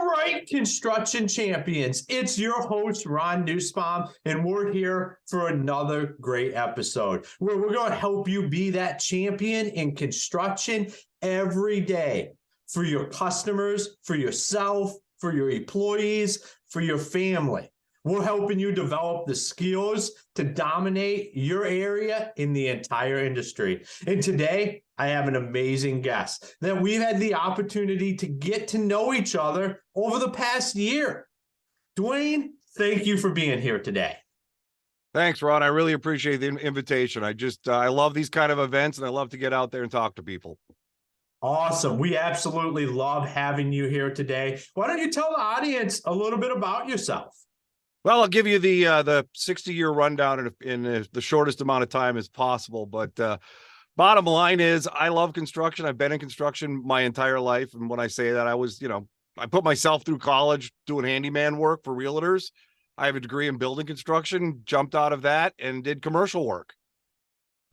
right, construction champions. It's your host, Ron Nussbaum, and we're here for another great episode where we're going to help you be that champion in construction every day for your customers, for yourself, for your employees, for your family. We're helping you develop the skills to dominate your area in the entire industry. And today, I have an amazing guest that we've had the opportunity to get to know each other over the past year. Duane, thank you for being here today. Thanks, Ron. I really appreciate the invitation. I love these kind of events, and I love to get out there and talk to people. Awesome. We absolutely love having you here today. Why don't you tell the audience a little bit about yourself? Well, I'll give you the 60-year rundown in the shortest amount of time as possible. But bottom line is, I love construction. I've been in construction my entire life. And when I say that, I put myself through college doing handyman work for realtors. I have a degree in building construction, jumped out of that and did commercial work.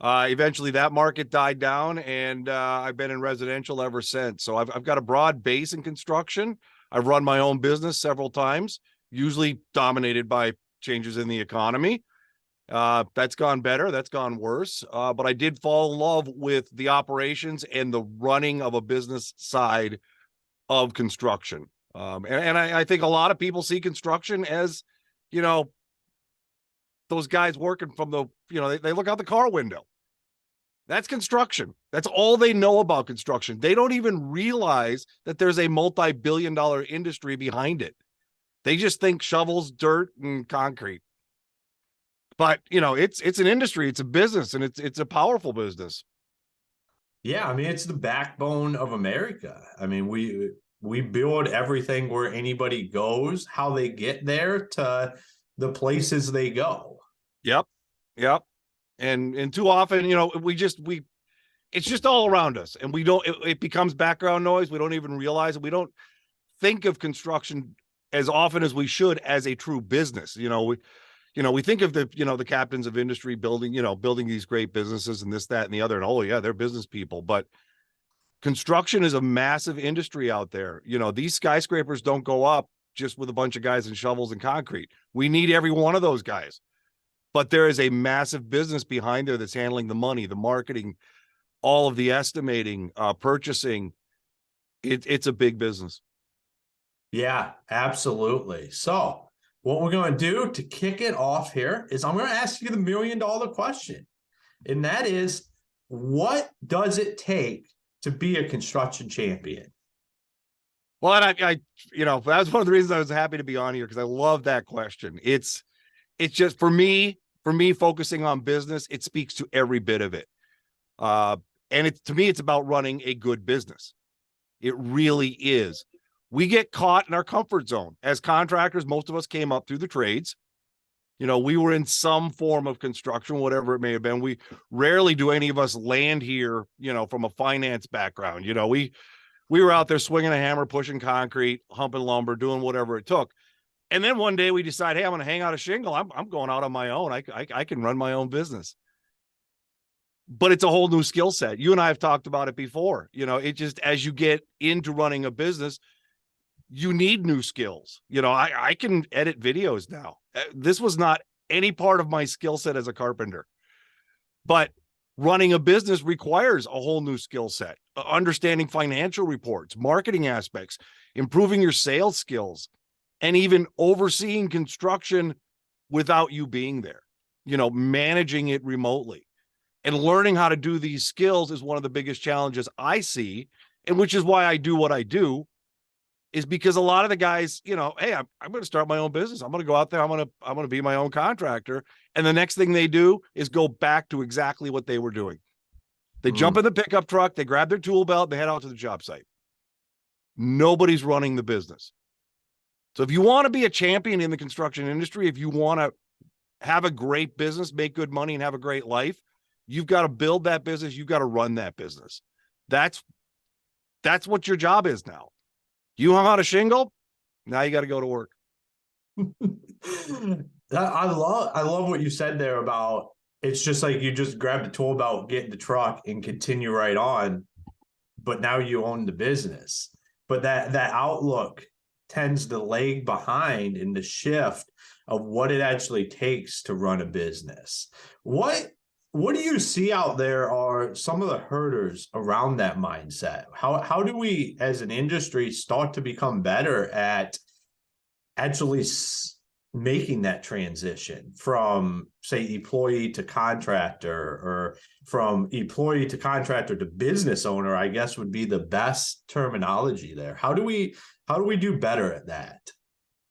Eventually that market died down, and I've been in residential ever since. So I've got a broad base in construction. I've run my own business several times, usually dominated by changes in the economy. That's gone better. That's gone worse. But I did fall in love with the operations and the running of a business side of construction. And I think a lot of people see construction as, those guys working from they look out the car window. That's construction. That's all they know about construction. They don't even realize that there's a multi-billion-dollar industry behind it. They just think shovels, dirt, and concrete. But, it's an industry, it's a business, and it's a powerful business. Yeah, it's the backbone of America. We build everything where anybody goes, how they get there to the places they go. Yep. And too often, it's just all around us, and it becomes background noise. We don't even realize it. We don't think of construction as often as we should as a true business. We think of the captains of industry building these great businesses and this, that, and the other. And, oh yeah, they're business people, but construction is a massive industry out there. These skyscrapers don't go up just with a bunch of guys and shovels and concrete. We need every one of those guys, but there is a massive business behind there that's handling the money, the marketing, all of the estimating, purchasing. It's a big business. Yeah, absolutely. So what we're going to do to kick it off here is I'm going to ask you the $1 million question. And that is, what does it take to be a construction champion? Well, and I that was one of the reasons I was happy to be on here, because I love that question. It's just for me focusing on business, it speaks to every bit of it. And to me, it's about running a good business. It really is. We get caught in our comfort zone. As contractors, most of us came up through the trades. We were in some form of construction, whatever it may have been. We rarely do any of us land here, from a finance background. We were out there swinging a hammer, pushing concrete, humping lumber, doing whatever it took. And then one day we decide, hey, I'm going to hang out a shingle. I'm going out on my own. I can run my own business. But it's a whole new skill set. You and I have talked about it before. It just, as you get into running a business, you need new skills. I can edit videos now. This was not any part of my skill set as a carpenter, but running a business requires a whole new skill set, understanding financial reports, marketing aspects, improving your sales skills, and even overseeing construction without you being there, managing it remotely. And learning how to do these skills is one of the biggest challenges I see, and which is why I do what I do, is because a lot of the guys, hey, I'm going to start my own business. I'm going to go out there. I'm going to be my own contractor. And the next thing they do is go back to exactly what they were doing. They jump in the pickup truck, they grab their tool belt, they head out to the job site. Nobody's running the business. So if you want to be a champion in the construction industry, if you want to have a great business, make good money, and have a great life, you've got to build that business. You've got to run that business. That's what your job is now. You hung out a shingle, now you got to go to work. I love what you said there about, it's just like you just grab the tool belt, get in the truck, and continue right on. But now you own the business. But that outlook tends to lag behind in the shift of what it actually takes to run a business. What do you see out there are some of the hurdles around that mindset? How do we as an industry start to become better at actually making that transition from, say, employee to contractor, or from employee to contractor to business owner, I guess would be the best terminology there. How do we do better at that?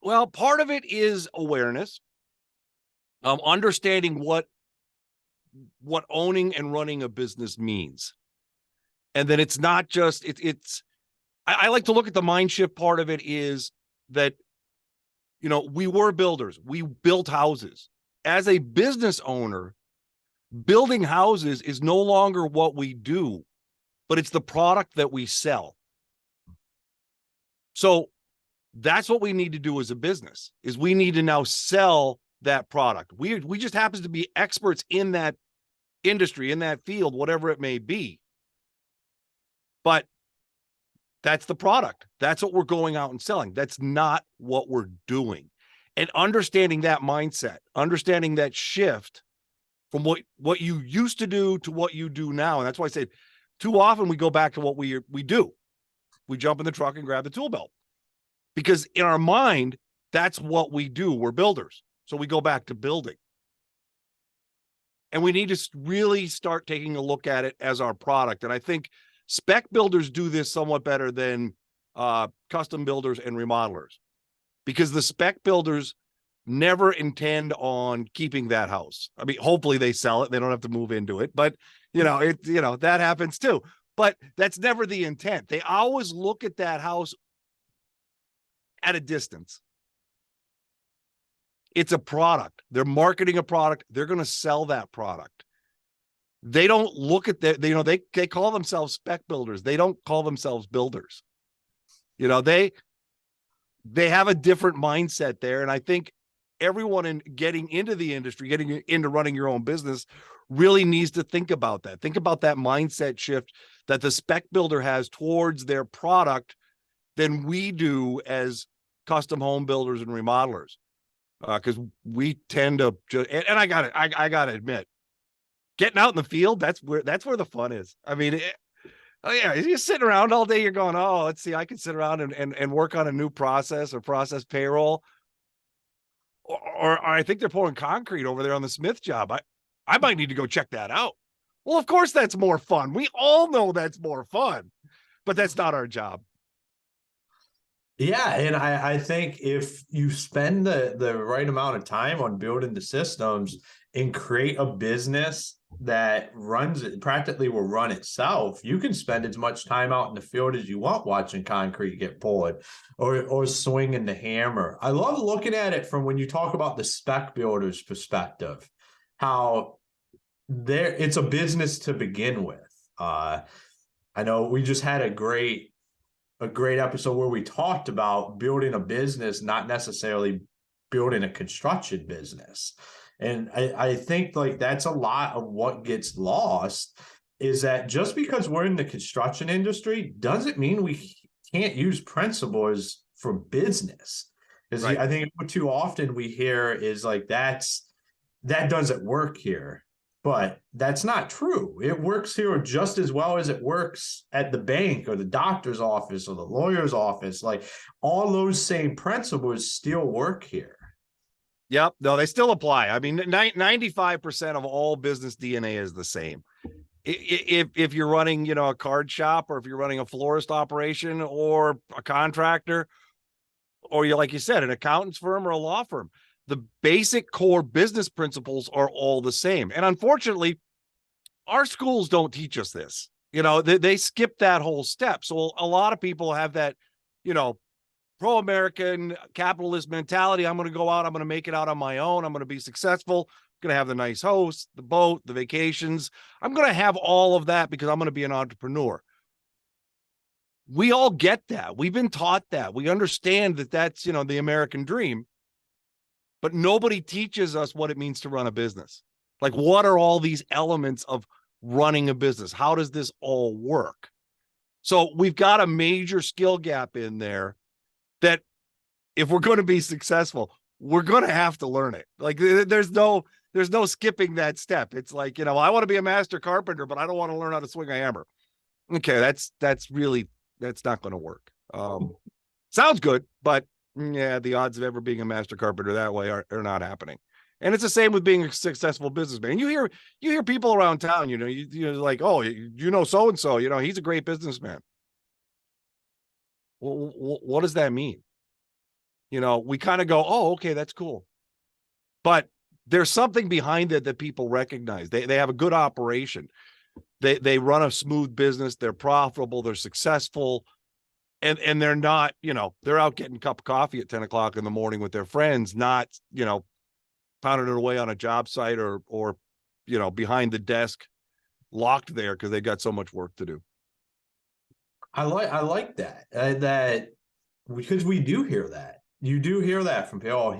Well, part of it is awareness, understanding what owning and running a business means. And then it's not just, I like to look at the mind shift part of it is that, you know, we were builders. We built houses. As a business owner, building houses is no longer what we do, but it's the product that we sell. So that's what we need to do as a business, is we need to now sell that product. We just happen to be experts in that industry, in that field, whatever it may be. But that's the product. That's what we're going out and selling. That's not what we're doing. And understanding that mindset, understanding that shift from what you used to do to what you do now. And that's why I said too often we go back to what we do. We jump in the truck and grab the tool belt, because in our mind, that's what we do. We're builders. So we go back to building. And we need to really start taking a look at it as our product. And I think spec builders do this somewhat better than custom builders and remodelers, because the spec builders never intend on keeping that house. I mean, hopefully they sell it. They don't have to move into it, but that happens too. But that's never the intent. They always look at that house at a distance. It's a product. They're marketing a product. They're going to sell that product. They don't look at that. They call themselves spec builders. They don't call themselves builders. They have a different mindset there. And I think everyone in getting into the industry, getting into running your own business, really needs to think about that. Think about that mindset shift that the spec builder has towards their product than we do as custom home builders and remodelers. Because we tend to just, and I gotta admit, getting out in the field, that's where the fun is. I mean, you're sitting around all day, you're going, oh, let's see, I can sit around and work on a new process or process payroll. Or I think they're pouring concrete over there on the Smith job. I might need to go check that out. Well, of course that's more fun. We all know that's more fun, but that's not our job. Yeah, and I think if you spend the right amount of time on building the systems and create a business that runs it, practically will run itself, you can spend as much time out in the field as you want watching concrete get poured or swinging the hammer. I love looking at it from when you talk about the spec builder's perspective, how it's a business to begin with. I know we just had a great episode where we talked about building a business, not necessarily building a construction business. And I think like that's a lot of what gets lost, is that just because we're in the construction industry doesn't mean we can't use principles for business. Because right. I think too often we hear is like that doesn't work here. But that's not true. It works here just as well as it works at the bank or the doctor's office or the lawyer's office. Like all those same principles still work here. Yep. No, they still apply. I mean, 95% of all business DNA is the same. If you're running, a card shop, or if you're running a florist operation or a contractor, or like you said, an accountant's firm or a law firm, the basic core business principles are all the same. And unfortunately, our schools don't teach us this. They skip that whole step. So a lot of people have that, pro-American capitalist mentality. I'm going to go out. I'm going to make it out on my own. I'm going to be successful. I'm going to have the nice house, the boat, the vacations. I'm going to have all of that because I'm going to be an entrepreneur. We all get that. We've been taught that. We understand that that's, the American dream. But nobody teaches us what it means to run a business. Like, what are all these elements of running a business? How does this all work? So we've got a major skill gap in there that if we're going to be successful, we're going to have to learn it. Like there's no skipping that step. It's like, I want to be a master carpenter, but I don't want to learn how to swing a hammer. Okay. That's not going to work. Sounds good, but yeah, the odds of ever being a master carpenter that way are not happening. And it's the same with being a successful businessman. You hear people around town, you're like, oh, so-and-so, he's a great businessman. Well, what does that mean? We kind of go, oh, okay, that's cool. But there's something behind it that people recognize. They have a good operation. They run a smooth business. They're profitable. They're successful. And they're not, they're out getting a cup of coffee at 10 o'clock in the morning with their friends, not, pounding it away on a job site or behind the desk locked there because they got so much work to do. I like that. That because we do hear that. You do hear that from people. Oh,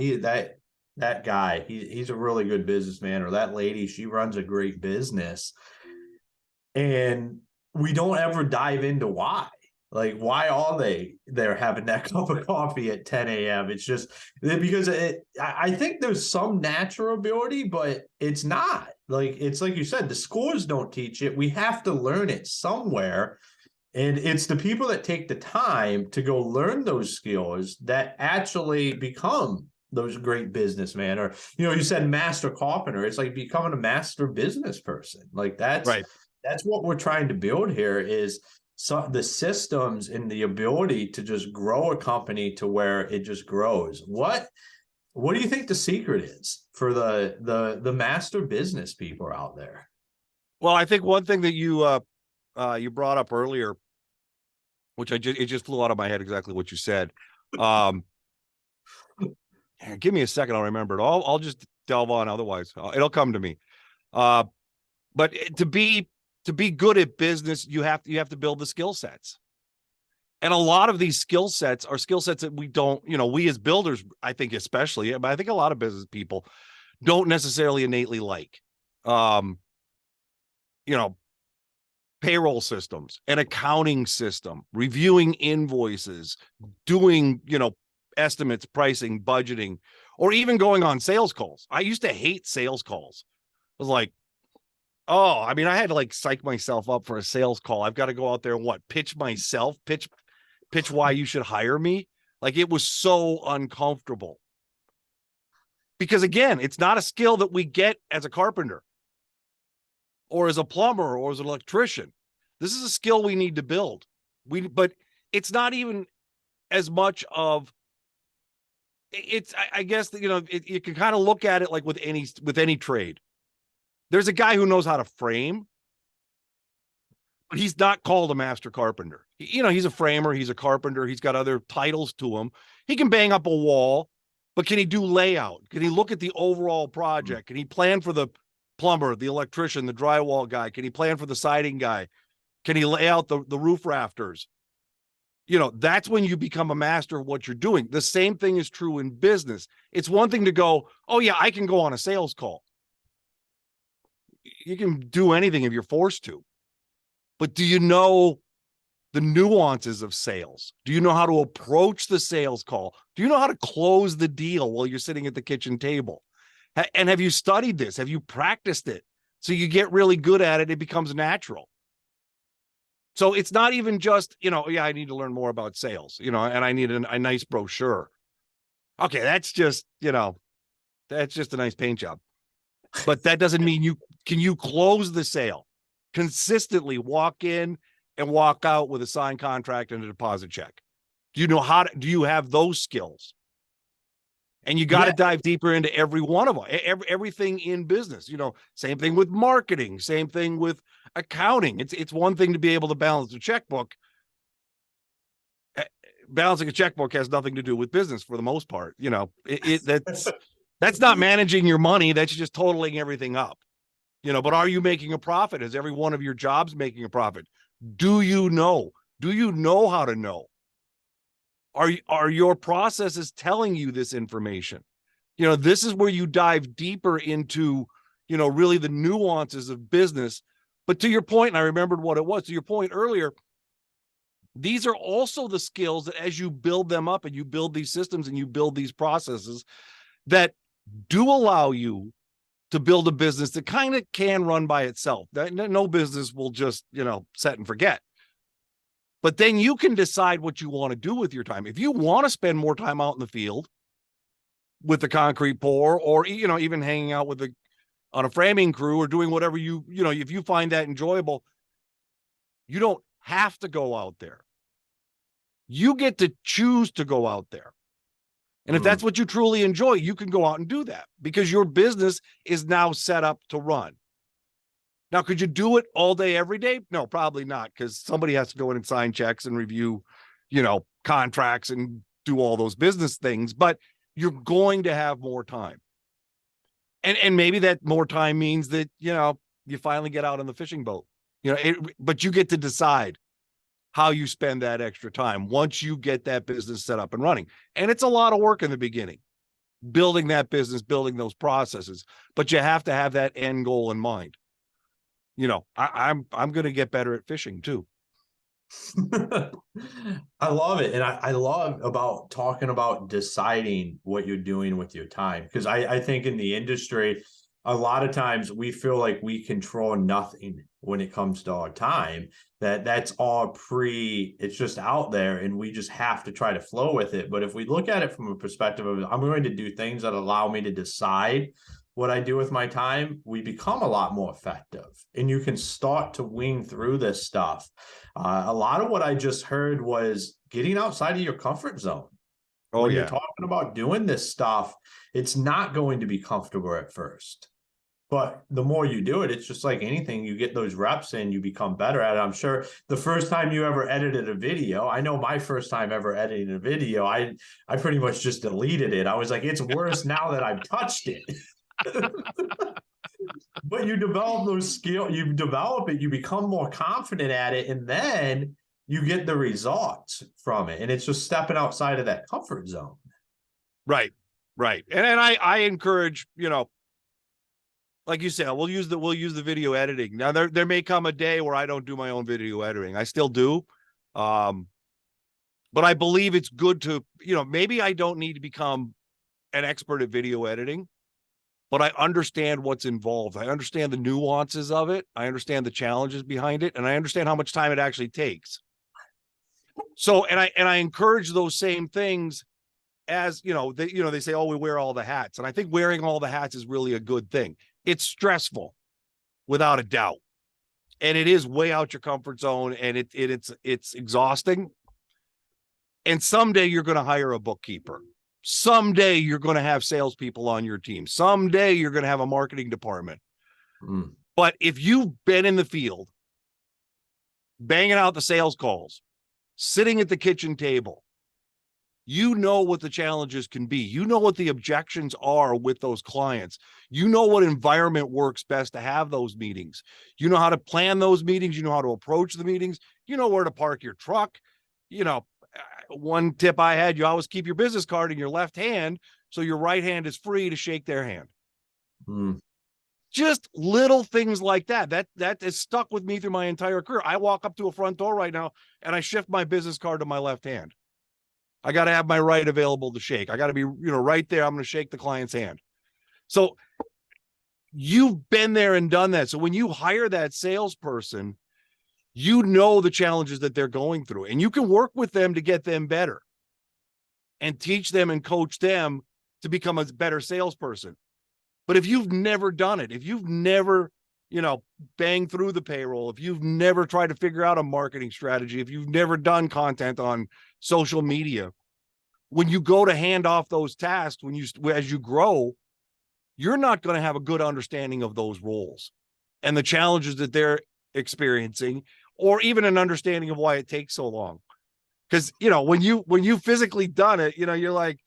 that guy, he's a really good businessman, or that lady, she runs a great business. And we don't ever dive into why. Like, why are they're having that cup of coffee at 10 a.m.? It's just because I think there's some natural ability, but it's not. Like, it's like you said, the schools don't teach it. We have to learn it somewhere. And it's the people that take the time to go learn those skills that actually become those great businessmen. Or, you said master carpenter. It's like becoming a master business person. Like that's right. That's what we're trying to build here is the systems and the ability to just grow a company to where it just grows. What do you think the secret is for the master business people out there? Well, I think one thing that you brought up earlier, which it just flew out of my head exactly what you said. Give me a second, I'll remember it. I'll just delve on. Otherwise, it'll come to me. But to be good at business, you have to build the skill sets. And a lot of these skill sets are skill sets that we don't, we as builders, I think especially, but I think a lot of business people don't necessarily innately like. Payroll systems, an accounting system, reviewing invoices, doing, estimates, pricing, budgeting, or even going on sales calls. I used to hate sales calls. I was like, oh, I mean, I had to like psych myself up for a sales call. I've got to go out there and pitch myself, pitch why you should hire me. Like, it was so uncomfortable. Because again, it's not a skill that we get as a carpenter or as a plumber or as an electrician. This is a skill we need to build. But it's not even as much of it's, I guess, you can kind of look at it like with any trade. There's a guy who knows how to frame, but he's not called a master carpenter. He's a framer, he's a carpenter, he's got other titles to him. He can bang up a wall, but can he do layout? Can he look at the overall project? Can he plan for the plumber, the electrician, the drywall guy? Can he plan for the siding guy? Can he lay out the roof rafters? That's when you become a master of what you're doing. The same thing is true in business. It's one thing to go, oh yeah, I can go on a sales call. You can do anything if you're forced to. But do you know the nuances of sales? Do you know how to approach the sales call? Do you know how to close the deal while you're sitting at the kitchen table? And have you studied this? Have you practiced it? So you get really good at it. It becomes natural. So it's not even just, I need to learn more about sales, and I need a nice brochure. Okay, that's just a nice paint job. But that doesn't mean you close the sale consistently, walk in and walk out with a signed contract and a deposit check. Do you have those skills? And you got to dive deeper into every one of them, everything in business. Same thing with marketing, same thing with accounting. It's one thing to be able to balance a checkbook. Balancing a checkbook has nothing to do with business for the most part. That's not managing your money. That's just totaling everything up. But are you making a profit? Is every one of your jobs making a profit? Do you know? Do you know how to know? Are your processes telling you this information? This is where you dive deeper into, really the nuances of business. But to your point, and I remembered what it was, to your point earlier, These are also the skills that as you build them up and you build these systems and you build these processes that do allow you to build a business that kind of can run by itself. No business will just, set and forget. But then you can decide what you want to do with your time. If you want to spend more time out in the field with the concrete pour, or, even hanging out on a framing crew, or doing whatever if you find that enjoyable, you don't have to go out there. You get to choose to go out there. And if that's what you truly enjoy, you can go out and do that because your business is now set up to run. Now, could you do it all day, every day? No, probably not, because somebody has to go in and sign checks and review, contracts and do all those business things, but you're going to have more time. And maybe that more time means that, you finally get out on the fishing boat, but you get to decide how you spend that extra time once you get that business set up and running. And it's a lot of work in the beginning, building that business, building those processes, but you have to have that end goal in mind. I'm going to get better at fishing too. I love it. And I love about talking about deciding what you're doing with your time. Because I think in the industry, a lot of times we feel like we control nothing when it comes to our time, that's all it's just out there and we just have to try to flow with it. But if we look at it from a perspective of, I'm going to do things that allow me to decide what I do with my time, we become a lot more effective and you can start to wing through this stuff. A lot of what I just heard was getting outside of your comfort zone. When you're talking about doing this stuff, it's not going to be comfortable at first. But the more you do it, it's just like anything, you get those reps in, you become better at it. I'm sure the first time you ever edited a video, I know my first time ever editing a video, I pretty much just deleted it. I was like, it's worse now that I've touched it. But you develop those skills, you develop it, you become more confident at it, and then you get the results from it. And it's just stepping outside of that comfort zone. Right. And I encourage, like you said, we'll use the video editing. Now there may come a day where I don't do my own video editing. I still do. But I believe it's good to, maybe I don't need to become an expert at video editing, but I understand what's involved. I understand the nuances of it. I understand the challenges behind it, and I understand how much time it actually takes. So, and I encourage those same things as, they say, oh, we wear all the hats. And I think wearing all the hats is really a good thing. It's stressful, without a doubt. And it is way out your comfort zone, and it's exhausting. And someday you're going to hire a bookkeeper. Someday you're going to have salespeople on your team. Someday you're going to have a marketing department. But if you've been in the field, banging out the sales calls, sitting at the kitchen table, you know what the challenges can be. You know what the objections are with those clients. You know what environment works best to have those meetings. You know how to plan those meetings. You know how to approach the meetings. You know where to park your truck. One tip I had, you always keep your business card in your left hand so your right hand is free to shake their hand. Just little things like that. That is stuck with me through my entire career. I walk up to a front door right now and I shift my business card to my left hand. I got to have my right available to shake. I got to be, right there. I'm going to shake the client's hand. So you've been there and done that. So when you hire that salesperson, you know the challenges that they're going through, and you can work with them to get them better and teach them and coach them to become a better salesperson. But if you've never done it, if you've never, banged through the payroll, if you've never tried to figure out a marketing strategy, if you've never done content on social media, when you go to hand off those tasks, as you grow, you're not going to have a good understanding of those roles and the challenges that they're experiencing, or even an understanding of why it takes so long. Because, when you physically done it, you're like,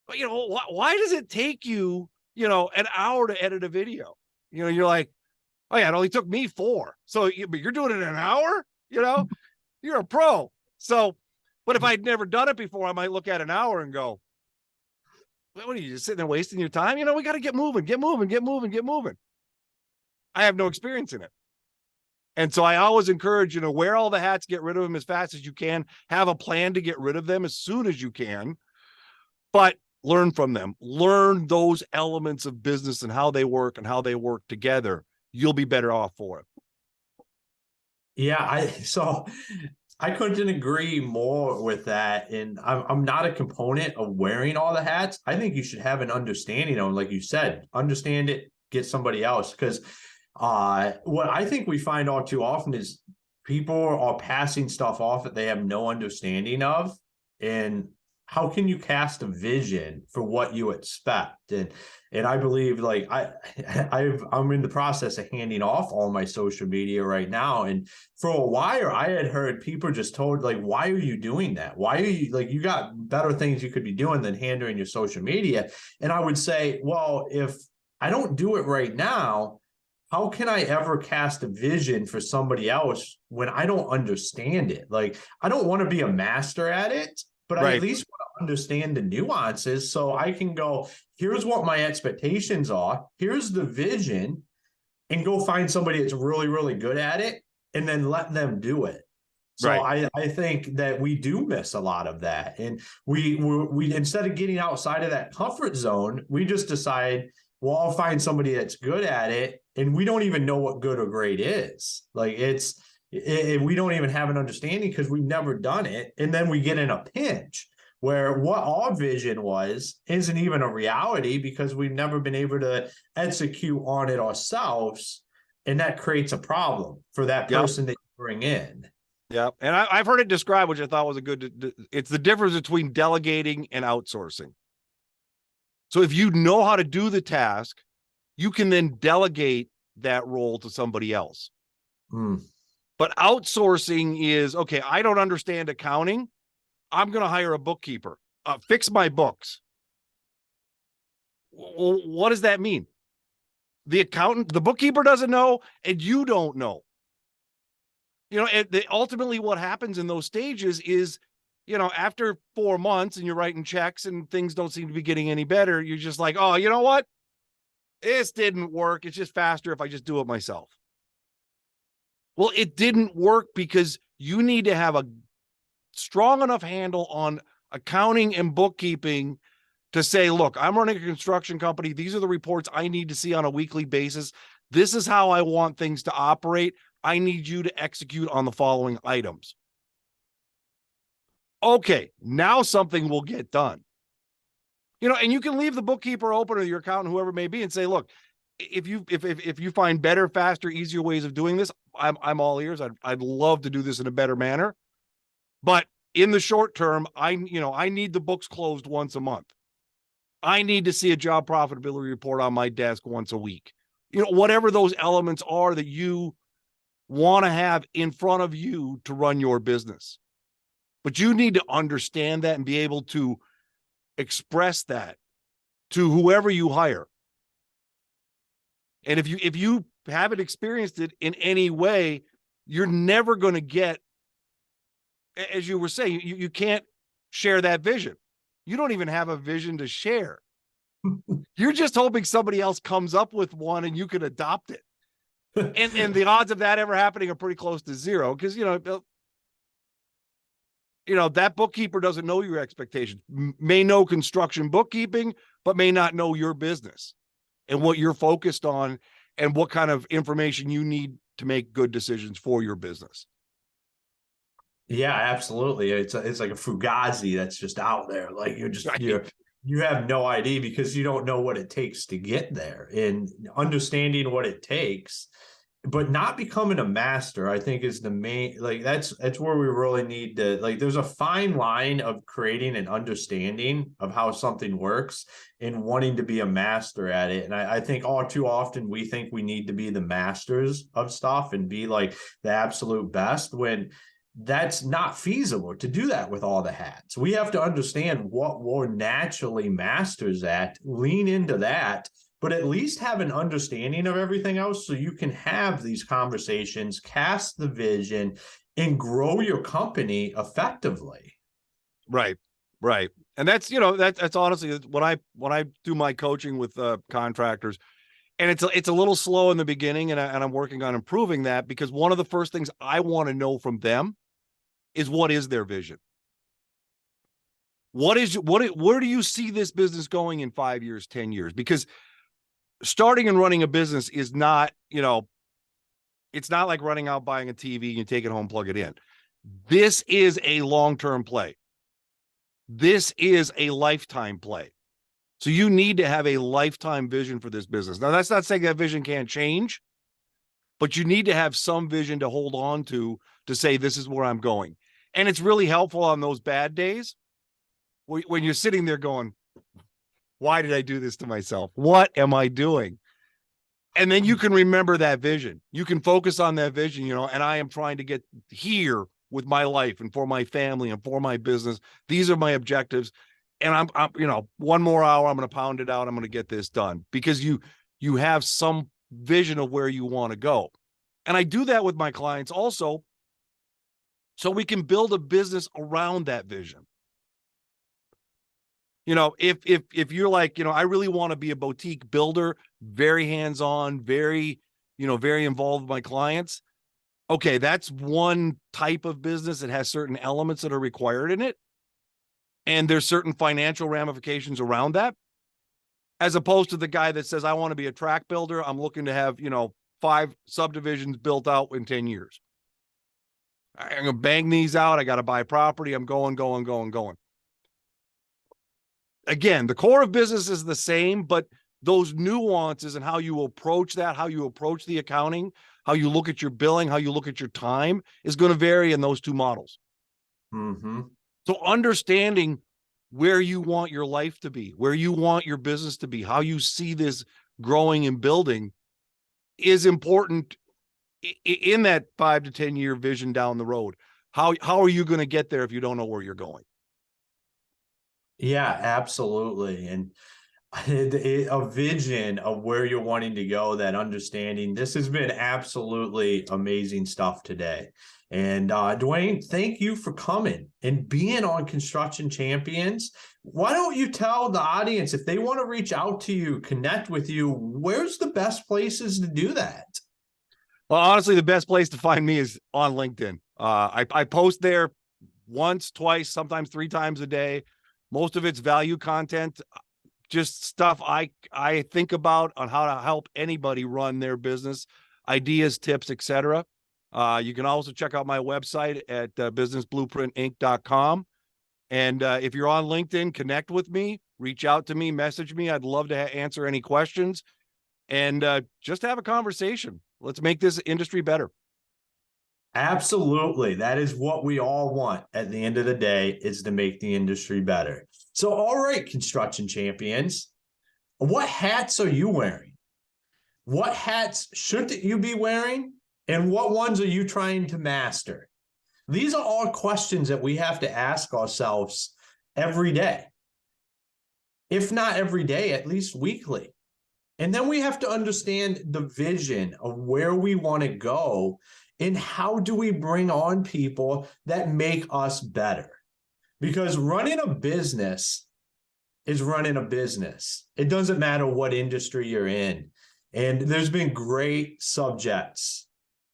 why does it take you, an hour to edit a video? You're like, oh yeah, it only took me 4. So, but you're doing it in an hour, you're a pro. So, but if I'd never done it before, I might look at an hour and go, what are you just sitting there wasting your time? We got to get moving. I have no experience in it. And so I always encourage, wear all the hats, get rid of them as fast as you can, have a plan to get rid of them as soon as you can, but learn from them, learn those elements of business and how they work together. You'll be better off for it. Yeah, so I couldn't agree more with that. And I'm not a component of wearing all the hats. I think you should have an understanding of, like you said, understand it, get somebody else. Because what I think we find all too often is people are passing stuff off that they have no understanding of. And how can you cast a vision for what you expect? And I believe, like, I'm in the process of handing off all my social media right now. And for a while, I had heard people just told, like, why are you doing that? Why are you, like, you got better things you could be doing than handling your social media? And I would say, well, if I don't do it right now, how can I ever cast a vision for somebody else when I don't understand it? Like, I don't want to be a master at it, but I at least want to understand the nuances so I can go, here's what my expectations are, here's the vision, and go find somebody that's really, really good at it and then let them do it. So I think that we do miss a lot of that. And we instead of getting outside of that comfort zone, we just decide, well, I'll find somebody that's good at it. And we don't even know what good or great is. Like, we don't even have an understanding because we've never done it. And then we get in a pinch where what our vision was isn't even a reality because we've never been able to execute on it ourselves. And that creates a problem for that person that you bring in. Yeah. And I've heard it described, which I thought was it's the difference between delegating and outsourcing. So if you know how to do the task, you can then delegate that role to somebody else. But outsourcing is, okay, I don't understand accounting. I'm going to hire a bookkeeper, fix my books. Well, what does that mean? The bookkeeper doesn't know, and you don't know. Ultimately what happens in those stages is, after 4 months and you're writing checks and things don't seem to be getting any better, you're just like, oh, you know what? This didn't work. It's just faster if I just do it myself. Well, it didn't work because you need to have a strong enough handle on accounting and bookkeeping to say, look, I'm running a construction company. These are the reports I need to see on a weekly basis. This is how I want things to operate. I need you to execute on the following items. Okay, now something will get done. And you can leave the bookkeeper open or your accountant, whoever it may be, and say, look, if you find better, faster, easier ways of doing this, I'm all ears. I'd love to do this in a better manner. But in the short term, I need the books closed once a month. I need to see a job profitability report on my desk once a week. Whatever those elements are that you want to have in front of you to run your business. But you need to understand that and be able to express that to whoever you hire. And if you haven't experienced it in any way, you're never going to get, as you were saying, you can't share that vision. You don't even have a vision to share. You're just hoping somebody else comes up with one and you can adopt it. And the odds of that ever happening are pretty close to zero because, that bookkeeper doesn't know your expectations, may know construction bookkeeping, but may not know your business and what you're focused on and what kind of information you need to make good decisions for your business. Yeah, absolutely. It's like a fugazi that's just out there. Like you have no idea because you don't know what it takes to get there, and understanding what it takes, but not becoming a master, I think is the main, like that's where we really need to, like, there's a fine line of creating an understanding of how something works and wanting to be a master at it. And I think all too often we think we need to be the masters of stuff and be like the absolute best when that's not feasible to do that with all the hats. We have to understand what we're naturally masters at, lean into that, but at least have an understanding of everything else so you can have these conversations, cast the vision, and grow your company effectively. Right. And that's, that's honestly when I do my coaching with contractors, And it's a little slow in the beginning, and I'm working on improving that, because one of the first things I want to know from them is, what is their vision? Where do you see this business going in 5 years, 10 years? Because starting and running a business is not, it's not like running out, buying a TV, you take it home, plug it in. This is a long-term play. This is a lifetime play. So you need to have a lifetime vision for this business. Now, that's not saying that vision can't change, but you need to have some vision to hold on to say, this is where I'm going. And it's really helpful on those bad days when you're sitting there going, why did I do this to myself? What am I doing? And then you can remember that vision. You can focus on that vision, and I am trying to get here with my life and for my family and for my business. These are my objectives. And I'm one more hour, I'm going to pound it out. I'm going to get this done, because you have some vision of where you want to go. And I do that with my clients also, so we can build a business around that vision. If you're like, I really want to be a boutique builder, very hands-on, very involved with my clients. Okay, that's one type of business that has certain elements that are required in it. And there's certain financial ramifications around that, as opposed to the guy that says, I want to be a track builder. I'm looking to have, 5 subdivisions built out in 10 years. I'm going to bang these out. I got to buy property. I'm going. Again, the core of business is the same, but those nuances and how you approach that, how you approach the accounting, how you look at your billing, how you look at your time is going to vary in those two models. Mm-hmm. So understanding where you want your life to be, where you want your business to be, how you see this growing and building is important in that 5 to 10 year vision down the road. How are you going to get there if you don't know where you're going? Yeah, absolutely. And a vision of where you're wanting to go, that understanding. This has been absolutely amazing stuff today. And Duane, thank you for coming and being on Construction Champions. Why don't you tell the audience, if they want to reach out to you, connect with you, where's the best places to do that? Well, honestly, the best place to find me is on LinkedIn. I post there once, twice, sometimes 3 times a day. Most of it's value content, just stuff I think about on how to help anybody run their business, ideas, tips, etc. You can also check out my website at businessblueprintinc.com. And if you're on LinkedIn, connect with me, reach out to me, message me. I'd love to answer any questions, and just have a conversation. Let's make this industry better. Absolutely. That is what we all want at the end of the day, is to make the industry better. So, all right, Construction Champions, what hats are you wearing? What hats shouldn't you be wearing? And what ones are you trying to master? These are all questions that we have to ask ourselves every day. If not every day, at least weekly. And then we have to understand the vision of where we want to go, and how do we bring on people that make us better? Because running a business is running a business. It doesn't matter what industry you're in. And there's been great subjects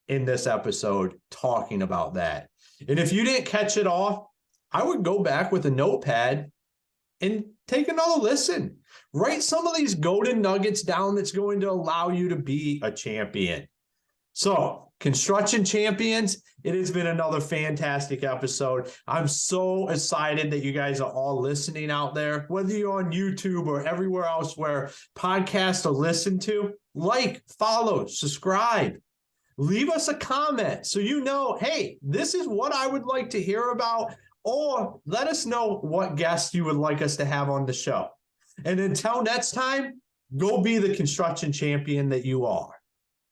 in this episode talking about that. And if you didn't catch it all, I would go back with a notepad and take another listen. Write some of these golden nuggets down that's going to allow you to be a champion. So, Construction Champions, it has been another fantastic episode. I'm so excited that you guys are all listening out there, whether you're on YouTube or everywhere else where podcasts are listened to. Like, follow, subscribe, leave us a comment so you know, hey, this is what I would like to hear about, or let us know what guests you would like us to have on the show. And until next time, go be the construction champion that you are.